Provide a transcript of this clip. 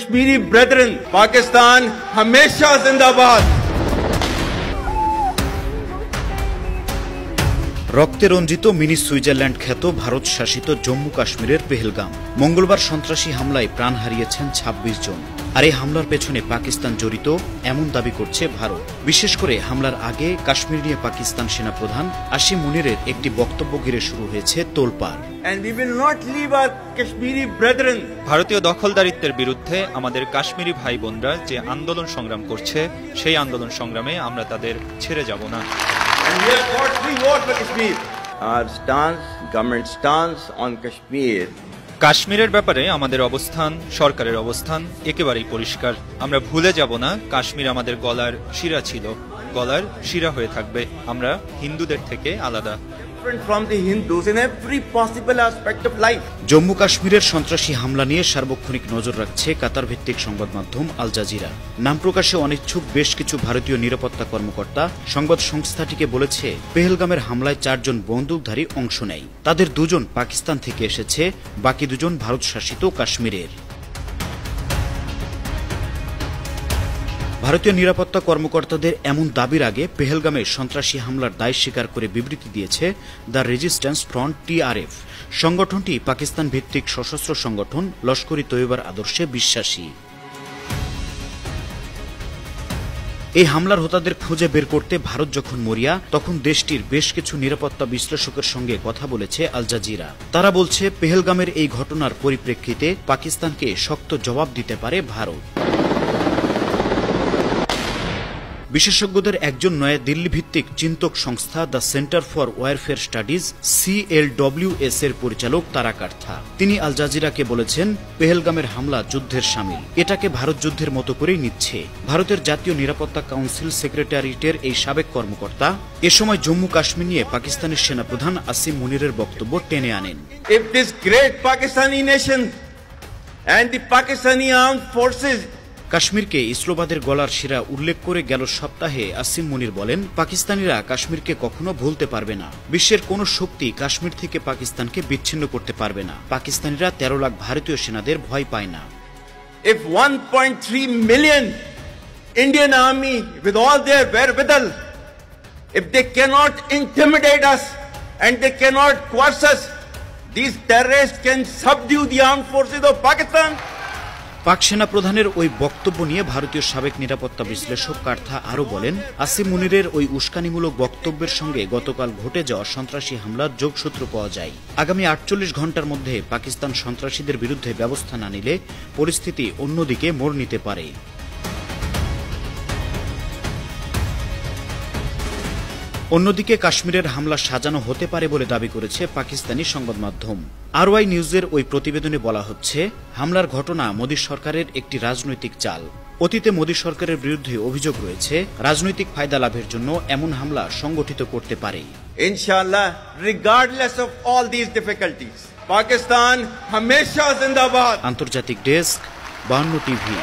Kashmiri Brethren, Pakistan हमेशा जिंदाबाद। রক্তে রঞ্জিত মিনি সুইজারল্যান্ড খ্যাত ভারত শাসিত জম্মু কাশ্মীরের পেহেলগাম মঙ্গলবার সন্ত্রাসী হামলায় প্রাণ হারিয়েছেন ২৬ জন। আর এই হামলার পেছনে পাকিস্তান জড়িত এমন দাবি করছে ভারত। বিশেষ করে হামলার আগে কাশ্মীর নিয়ে পাকিস্তান সেনাপ্রধান আসিম মুনিরের একটি বক্তব্য ঘিরে শুরু হয়েছে তোলপাড়। ভারতীয় দখলদারিত্বের বিরুদ্ধে আমাদের কাশ্মীরি ভাই বোনরা যে আন্দোলন সংগ্রাম করছে, সেই আন্দোলন সংগ্রামে আমরা তাদের ছেড়ে যাব না। কাশ্মীরের ব্যাপারে আমাদের অবস্থান, সরকারের অবস্থান একেবারেই পরিষ্কার। আমরা ভুলে যাব না কাশ্মীর আমাদের গলার শিরা ছিল, গলার শিরা হয়ে থাকবে। আমরা হিন্দুদের থেকে আলাদা। জম্মু কাশ্মীরের সন্ত্রাসী হামলা নিয়ে সার্বক্ষণিক নজর রাখছে কাতার ভিত্তিক সংবাদ মাধ্যম আল জাজিরা। নাম প্রকাশে অনিচ্ছুক বেশ কিছু ভারতীয় নিরাপত্তা কর্মকর্তা সংবাদ সংস্থাটিকে বলেছে, পেহেলগামের হামলায় ৪ জন বন্দুকধারী অংশ নেয়। তাদের ২ জন পাকিস্তান থেকে এসেছে, বাকি ২ জন ভারত শাসিত কাশ্মীরের। ভারতীয় নিরাপত্তা কর্মকর্তাদের এমন দাবির আগে পেহেলগামে সন্ত্রাসী হামলার দায় স্বীকার করে বিবৃতি দিয়েছে দ্য রেজিস্ট্যান্স ফ্রন্ট TRF। সংগঠনটি পাকিস্তান ভিত্তিক সশস্ত্র সংগঠন লস্কর-ই তৈয়বার আদর্শে বিশ্বাসী। এই হামলার হোতাদের খুঁজে বের করতে ভারত যখন মরিয়া, তখন দেশটির বেশ কিছু নিরাপত্তা বিশ্লেষকের সঙ্গে কথা বলেছে আল জাজিরা। তারা বলছে, পেহেলগামের এই ঘটনার পরিপ্রেক্ষিতে পাকিস্তানকে শক্ত জবাব দিতে পারে ভারত। বিশেষজ্ঞদের একজন নয়া দিল্লি ভিত্তিক চিন্তক সংস্থা the centre for warfare studies CLWS এর পরিচালক তারা কার্থা। তিনি আল জাজিরাকে বলেছেন, পেহেলগামের হামলা যুদ্ধের শামিল, এটাকে ভারত যুদ্ধের মতো করেই নিচ্ছে। ভারতের জাতীয় নিরাপত্তা কাউন্সিল সেক্রেটারিয়েটের এই সাবেক কর্মকর্তা এ সময় জম্মু কাশ্মীর নিয়ে পাকিস্তানের সেনাপ্রধান আসিম মুনিরের বক্তব্য টেনে আনেন। If this great Pakistani nation and the Pakistani armed forces কাশ্মীরকে ইসলামাবাদের গলার শিরা উল্লেখ করে গেল সপ্তাহে আসিম মুনির বলেন, পাকিস্তানিরা কাশ্মীরকে কখনো ভুলতে পারবে না। বিশ্বের কোন শক্তি কাশ্মীর থেকে পাকিস্তানকে বিচ্ছিন্ন করতে পারবে না। পাকিস্তানিরা ১৩ লাখ ভারতীয় সেনাদের ভয় পায় না। If 1.3 million Indian army with all their wherewithal, if they cannot intimidate us and they cannot coerce us, these terrorists can subdue the armed forces of Pakistan. পাক সেনা প্রধানের ওই বক্তব্য নিয়ে ভারতীয় সাবেক নিরাপত্তা বিশ্লেষক কার্থা আরও বলেন, আসিম মুনিরের ওই উস্কানিমূলক বক্তব্যের সঙ্গে গতকাল ঘটে যাওয়া সন্ত্রাসী হামলার যোগসূত্র পাওয়া যায়। আগামী ৪৮ ঘণ্টার মধ্যে পাকিস্তান সন্ত্রাসীদের বিরুদ্ধে ব্যবস্থা না নিলে পরিস্থিতি অন্যদিকে মোড় নিতে পারে। অন্যদিকে কাশ্মীরের হামলা সাজানো হতে পারে বলে দাবি করেছে পাকিস্তানি সংবাদ মাধ্যম। RY নিউজের ওই প্রতিবেদনে বলা হচ্ছে, হামলার ঘটনা মোদী সরকারের একটি রাজনৈতিক চাল। অতীতে মোদী সরকারের বিরুদ্ধে অভিযোগ রয়েছে, রাজনৈতিক ফায়দা লাভের জন্য এমন হামলা সংগঠিত করতে পারে। ইনশাআল্লাহ, regardless of all this difficulties, Pakistan হামেশা জিন্দাবাদ। আন্তর্জাতিক ডেস্ক, 52 টিভি।